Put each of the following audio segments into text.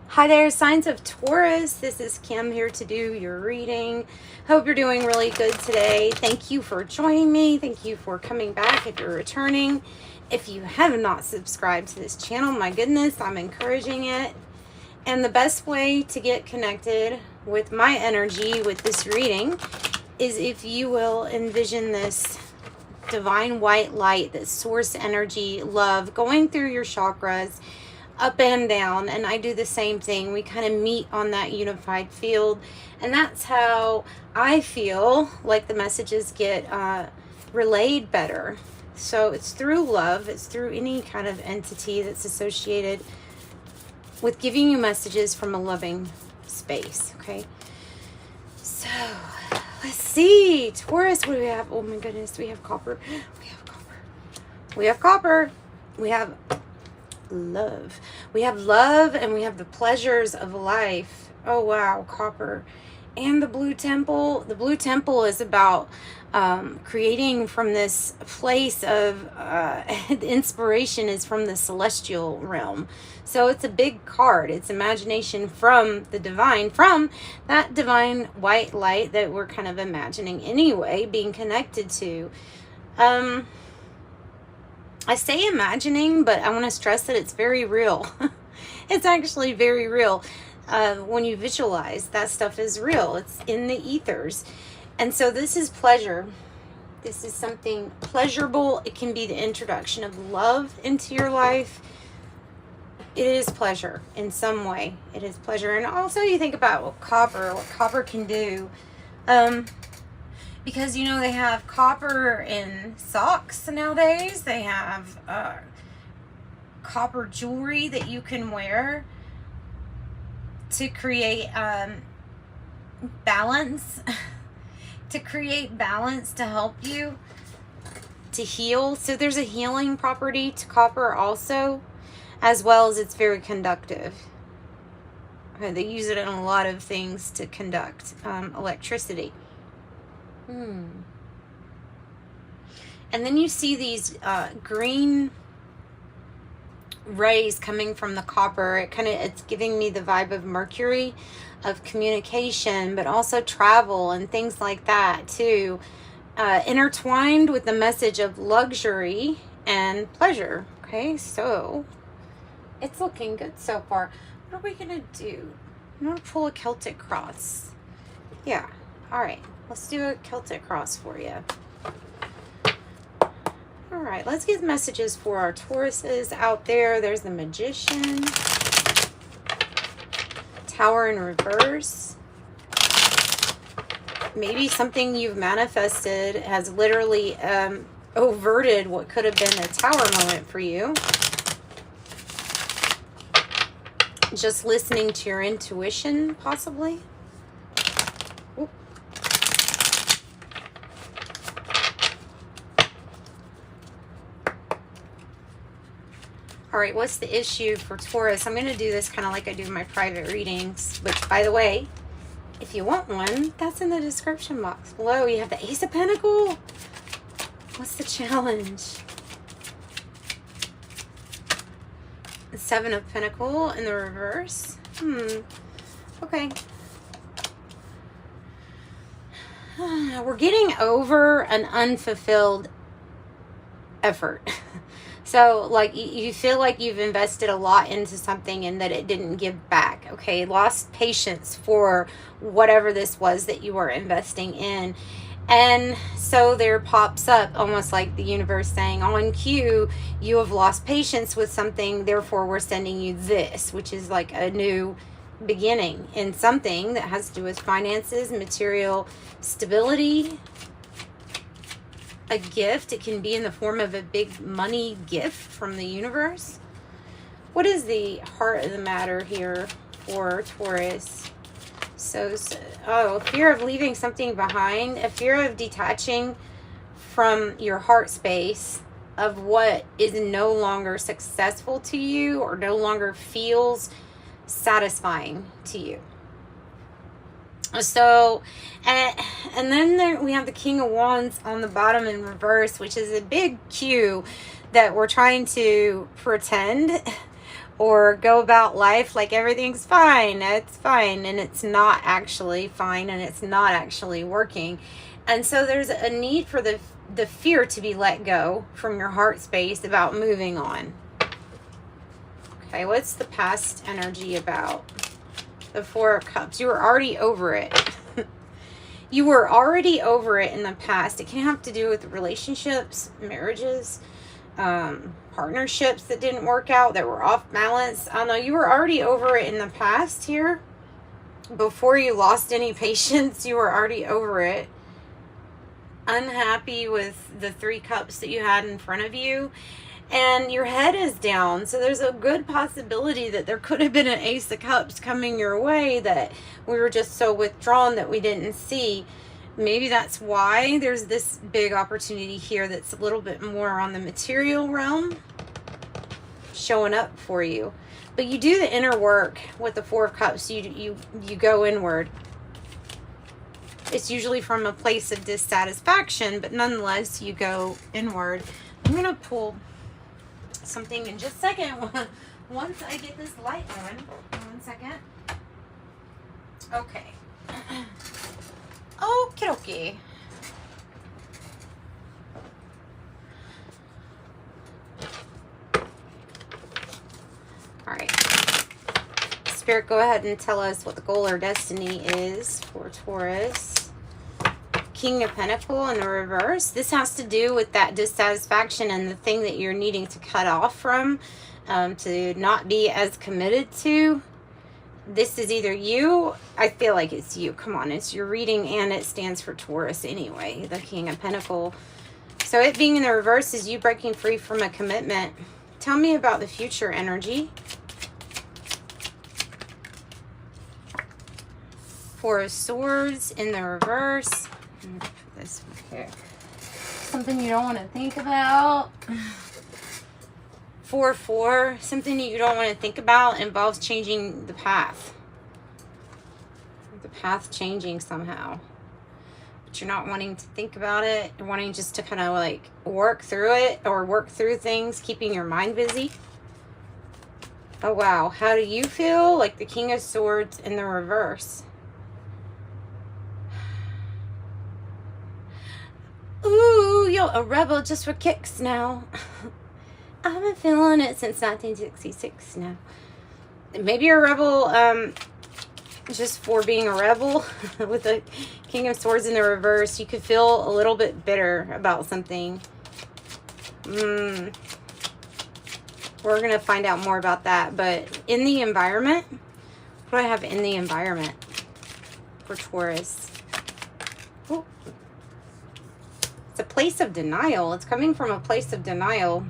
Hi there, signs of Taurus. This is Kim here to do your reading. Hope you're doing really good today. Thank you for joining me. Thank you for coming back if you're returning. If you have not subscribed to this channel, my goodness, I'm encouraging it. And the best way to get connected with my energy with this reading is if you will envision this divine white light, this source energy, love going through your chakras, up and down, and I do the same thing. We kind of meet on that unified field, and that's how I feel like the messages get relayed better. So it's through love, it's through any kind of entity that's associated with giving you messages from a loving space. Okay, so let's see, Taurus, what do we have? Oh my goodness, we have copper, we have copper, we have copper, we have love. We have love, and we have the pleasures of life. Oh wow, copper. And the blue temple. The blue temple is about creating from this place of the inspiration is from the celestial realm. So it's a big card. It's imagination from the divine, from that divine white light that we're kind of imagining anyway, being connected to. I say imagining, but I want to stress that it's very real. It's actually very real. When you visualize, that stuff is real. It's in the ethers. And so this is pleasure. This is something pleasurable. It can be the introduction of love into your life. It is pleasure in some way. It is pleasure. And also you think about what copper can do. Because, you know, they have copper in socks nowadays. They have copper jewelry that you can wear to create balance. To create balance, to help you to heal. So there's a healing property to copper also, as well as it's very conductive. Okay, they use it in a lot of things to conduct electricity. And then you see these green rays coming from the copper. It's giving me the vibe of Mercury, of communication, but also travel and things like that too, intertwined with the message of luxury and pleasure. Okay, so it's looking good so far. What are we gonna do? I'm gonna pull a Celtic cross. Yeah, all right. Let's do a Celtic cross for you. All right, let's get messages for our Tauruses out there. There's the Magician. Tower in reverse. Maybe something you've manifested has literally overted what could have been a tower moment for you. Just listening to your intuition, possibly. All right, what's the issue for Taurus? I'm going to do this kind of like I do my private readings, which, by the way, if you want one, that's in the description box below. You have the Ace of Pentacles. What's the challenge? The Seven of Pentacles in the reverse. Okay. We're getting over an unfulfilled effort. So, like, you feel like you've invested a lot into something and that it didn't give back, okay? Lost patience for whatever this was that you were investing in. And so there pops up almost like the universe saying, on cue, you have lost patience with something, therefore we're sending you this, which is like a new beginning in something that has to do with finances, material stability, a gift. It can be in the form of a big money gift from the universe. What is the heart of the matter here for Taurus? So, fear of leaving something behind, a fear of detaching from your heart space of what is no longer successful to you or no longer feels satisfying to you. So, and then we have the King of Wands on the bottom in reverse, which is a big cue that we're trying to pretend or go about life like everything's fine. It's fine, and it's not actually fine, and it's not actually working. And so there's a need for the fear to be let go from your heart space about moving on. Okay, what's the past energy about? The Four of Cups. You were already over it. You were already over it in the past. It can have to do with relationships, marriages, partnerships that didn't work out, that were off balance. I don't know. You were already over it in the past here. Before you lost any patience, you were already over it. Unhappy with the 3 cups that you had in front of you. And your head is down. So there's a good possibility that there could have been an Ace of Cups coming your way that we were just so withdrawn that we didn't see. Maybe that's why there's this big opportunity here that's a little bit more on the material realm showing up for you. But you do the inner work with the Four of Cups. You go inward. It's usually from a place of dissatisfaction, but nonetheless, you go inward. I'm going to pull something in just a second once I get this light on. 1 second. Okay. Okie dokie. Alright. Spirit, go ahead and tell us what the goal or destiny is for Taurus. King of Pentacles in the reverse. This has to do with that dissatisfaction and the thing that you're needing to cut off from, to not be as committed to. This is either you. I feel like it's you. Come on, it's your reading, and it stands for Taurus anyway, the King of Pentacles. So it being in the reverse is you breaking free from a commitment. Tell me about the future energy. Four of Swords in the reverse. Put this one here. Something you don't want to think about. 4-4. Something you don't want to think about involves changing the path. The path changing somehow. But you're not wanting to think about it. You're wanting just to kind of like work through it, or work through things, keeping your mind busy. Oh wow. How do you feel? Like the King of Swords in the reverse. Ooh, yo, a rebel just for kicks now. I've been feeling it since 1966 now. Maybe you're a rebel just for being a rebel. With the King of Swords in the reverse, you could feel a little bit bitter about something. We're going to find out more about that. But in the environment, what do I have in the environment for Taurus? Ooh. It's a place of denial. It's coming from a place of denial.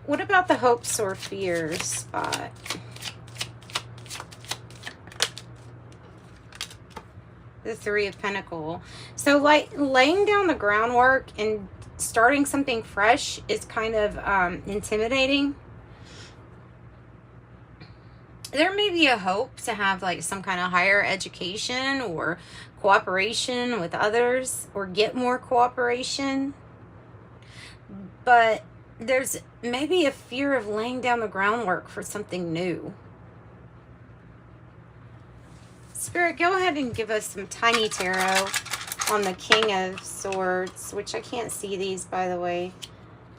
What about the hopes or fears spot? The Three of Pentacles. So like laying down the groundwork and starting something fresh is kind of intimidating. There may be a hope to have like some kind of higher education or cooperation with others, or get more cooperation. But there's maybe a fear of laying down the groundwork for something new. Spirit, go ahead and give us some tiny tarot on the King of Swords, which I can't see these, by the way.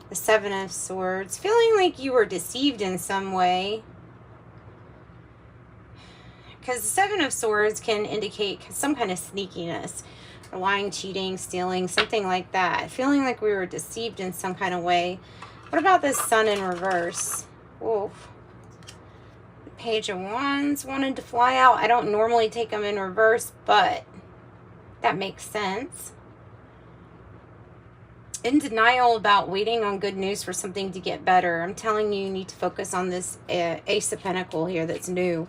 The Seven of Swords. Feeling like you were deceived in some way. Because the Seven of Swords can indicate some kind of sneakiness. Lying, cheating, stealing, something like that. Feeling like we were deceived in some kind of way. What about this Sun in reverse? Whoa. The Page of Wands wanted to fly out. I don't normally take them in reverse, but that makes sense. In denial about waiting on good news for something to get better. I'm telling you, you need to focus on this Ace of Pentacles here that's new.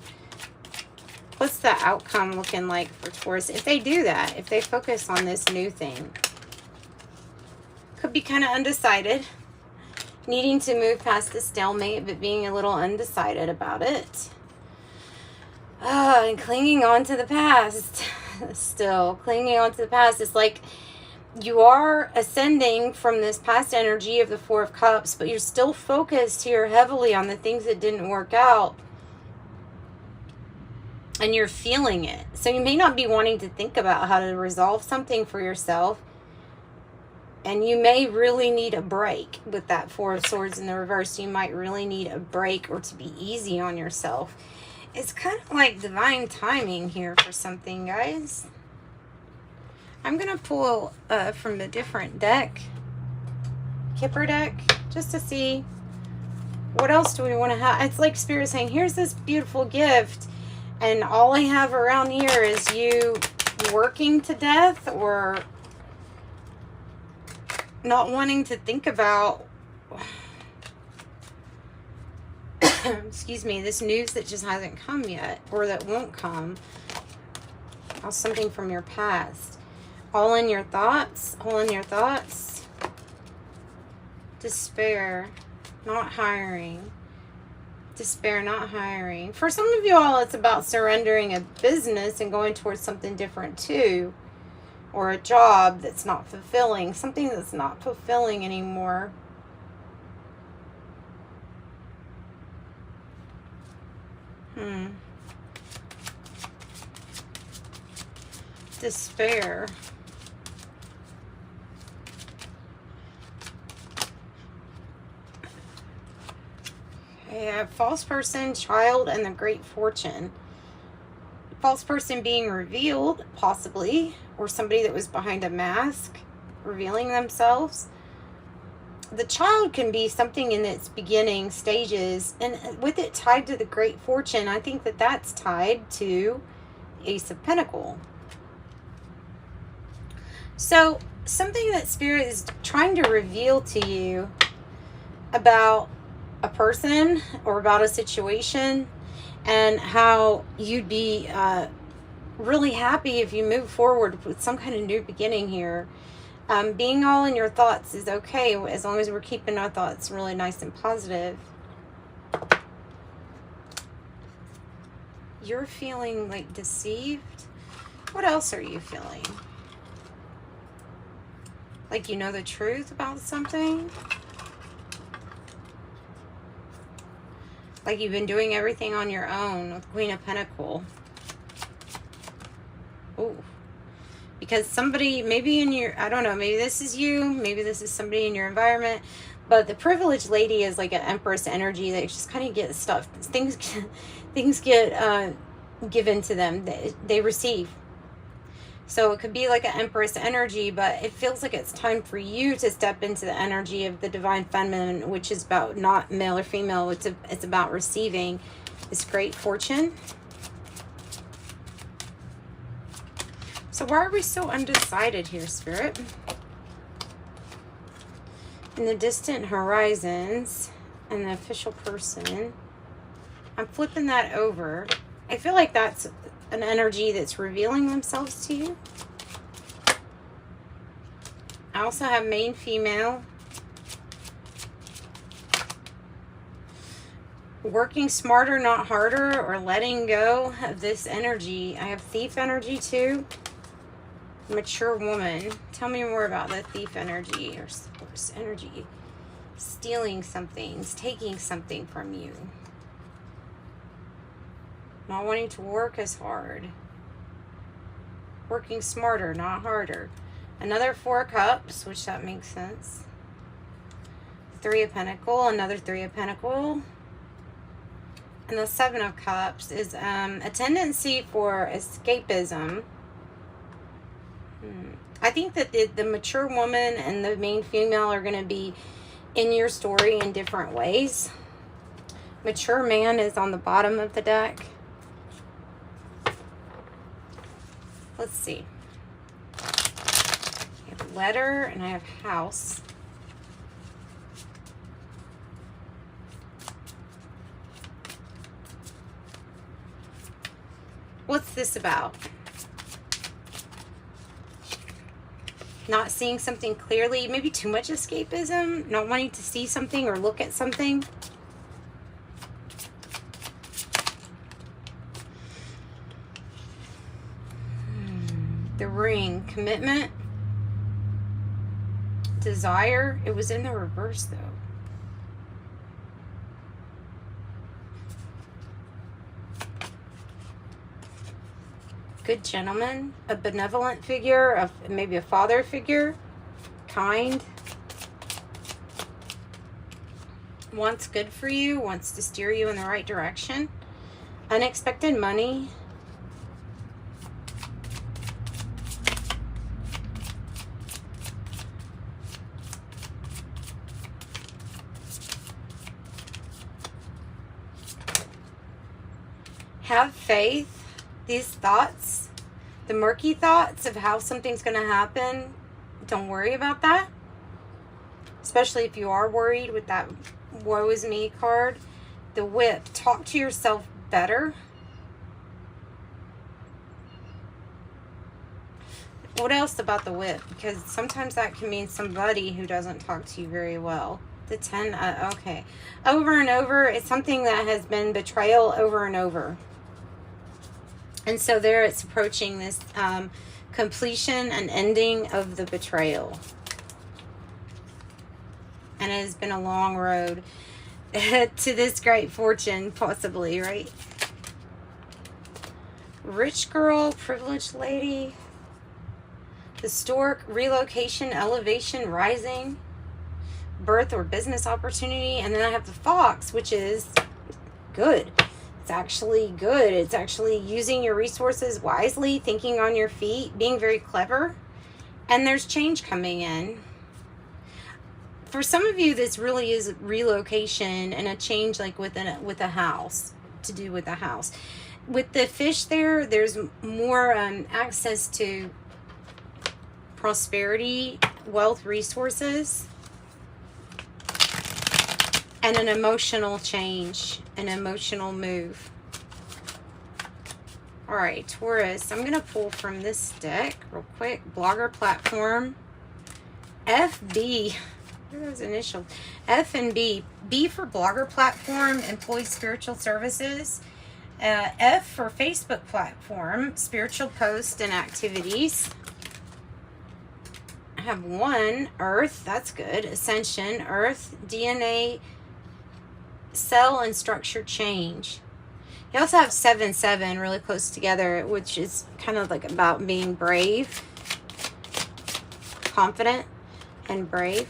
What's the outcome looking like for Taurus if they do that, if they focus on this new thing? Could be kind of undecided. Needing to move past the stalemate, but being a little undecided about it. And clinging on to the past. Still clinging on to the past. It's like You are ascending from this past energy of the Four of Cups, but you're still focused here heavily on the things that didn't work out. And you're feeling it. So you may not be wanting to think about how to resolve something for yourself. And you may really need a break with that Four of Swords in the reverse. You might really need a break or to be easy on yourself. It's kind of like divine timing here for something, guys. I'm going to pull from a different deck, Kipper Deck, just to see what else do we want to have. It's like Spirit saying, here's this beautiful gift, and all I have around here is you working to death or not wanting to think about, excuse me, this news that just hasn't come yet or that won't come. Or something from your past. All in your thoughts, all in your thoughts. Despair, not hiring. Despair, not hiring. For some of you all, it's about surrendering a business and going towards something different too. Or a job that's not fulfilling. Something that's not fulfilling anymore. Despair. I have false person, child, and the great fortune. False person being revealed, possibly, or somebody that was behind a mask, revealing themselves. The child can be something in its beginning stages, and with it tied to the great fortune, I think that that's tied to Ace of Pentacles. So, something that Spirit is trying to reveal to you about a person or about a situation, and how you'd be really happy if you move forward with some kind of new beginning here. Being all in your thoughts is okay as long as we're keeping our thoughts really nice and positive. You're feeling like deceived. What else are you feeling? Like you know the truth about something? Like you've been doing everything on your own with Queen of Pentacles. Ooh. Because somebody, maybe in your, I don't know, maybe this is you, maybe this is somebody in your environment, but the privileged lady is like an Empress energy that just kind of gets stuff. Things get given to them. They receive. So it could be like an Empress energy, but it feels like it's time for you to step into the energy of the Divine Feminine, which is about not male or female. It's about receiving this great fortune. So why are we so undecided here, Spirit? In the distant horizons and the official person, I'm flipping that over. I feel like that's an energy that's revealing themselves to you. I also have main female. Working smarter, not harder, or letting go of this energy. I have thief energy too. Mature woman. Tell me more about the thief energy or source energy. Stealing something, taking something from you. Not wanting to work as hard. Working smarter, not harder. Another Four of Cups, which that makes sense. Three of Pentacles, another Three of Pentacles. And the Seven of Cups is a tendency for escapism. I think that the mature woman and the main female are going to be in your story in different ways. Mature man is on the bottom of the deck. Let's see. I have letter and I have house. What's this about? Not seeing something clearly, maybe too much escapism, not wanting to see something or look at something. The ring, commitment. Desire. It was in the reverse though. Good gentleman, a benevolent figure, maybe a father figure, kind, wants good for you, wants to steer you in the right direction. Unexpected money. Have faith. These thoughts, the murky thoughts of how something's going to happen, don't worry about that. Especially if you are worried with that woe is me card. The whip, talk to yourself better. What else about the whip? Because sometimes that can mean somebody who doesn't talk to you very well. The 10, okay. Over and over, it's something that has been betrayal over and over. And so there it's approaching this completion and ending of the betrayal. And it has been a long road to this great fortune, possibly, right? Rich girl, privileged lady. The stork, relocation, elevation, rising. Birth or business opportunity. And then I have the fox, which is good. It's actually good. It's actually using your resources wisely, thinking on your feet, being very clever. And there's change coming in. For some of you, this really is relocation and a change like with a house, to do with a house. With the fish there's more access to prosperity, wealth, resources, and an emotional change, an emotional move. All right, Taurus, I'm going to pull from this deck real quick. Blogger platform. FB. What are those initials? F and B. B for blogger platform, employs spiritual services. F for Facebook platform, spiritual posts and activities. I have 1, Earth, that's good. Ascension, Earth, DNA, cell and structure change. You also have 7-7 really close together, which is kind of like about being brave, confident, and brave.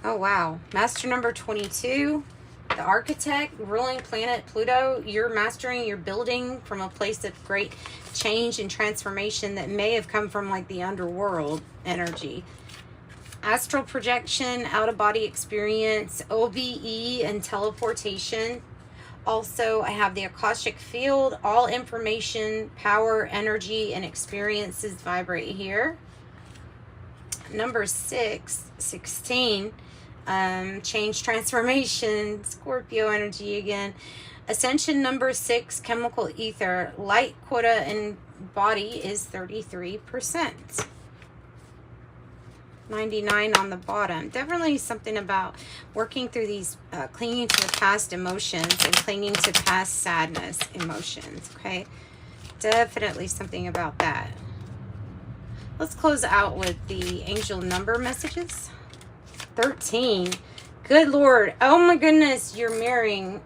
Oh wow, master number 22, the architect, ruling planet Pluto. You're mastering, you're building from a place of great change and transformation that may have come from like the underworld energy. Astral projection, out-of-body experience, OBE, and teleportation. Also, I have the Akashic field. All information, power, energy, and experiences vibrate here. Number 16, change, transformation, Scorpio energy again. Ascension number 6, chemical ether. Light quota in body is 33%. 99 on the bottom. Definitely something about working through these, clinging to the past emotions and clinging to past sadness emotions, okay? Definitely something about that. Let's close out with the angel number messages. 13. Good Lord. Oh my goodness, you're mirroring.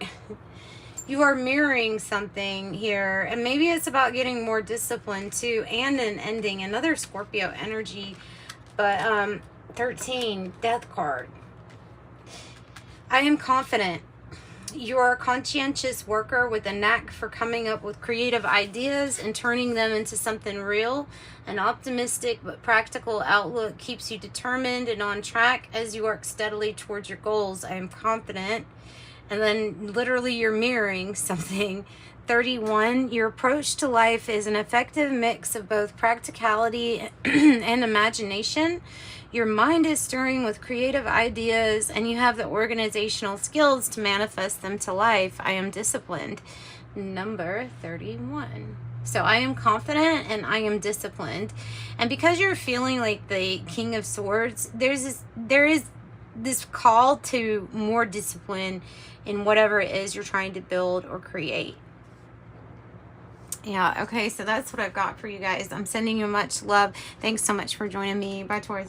You are mirroring something here. And maybe it's about getting more discipline too, and an ending. Another Scorpio energy. But 13, death card. I am confident. You are a conscientious worker with a knack for coming up with creative ideas and turning them into something real. An optimistic but practical outlook keeps you determined and on track as you work steadily towards your goals. I am confident. And then literally you're mirroring something. 31, your approach to life is an effective mix of both practicality and imagination. Your mind is stirring with creative ideas and you have the organizational skills to manifest them to life. I am disciplined. Number 31. So I am confident and I am disciplined. And because you're feeling like the King of Swords, there is this call to more discipline in whatever it is you're trying to build or create. Yeah, okay, so that's what I've got for you guys. I'm sending you much love. Thanks so much for joining me. Bye, Taurus.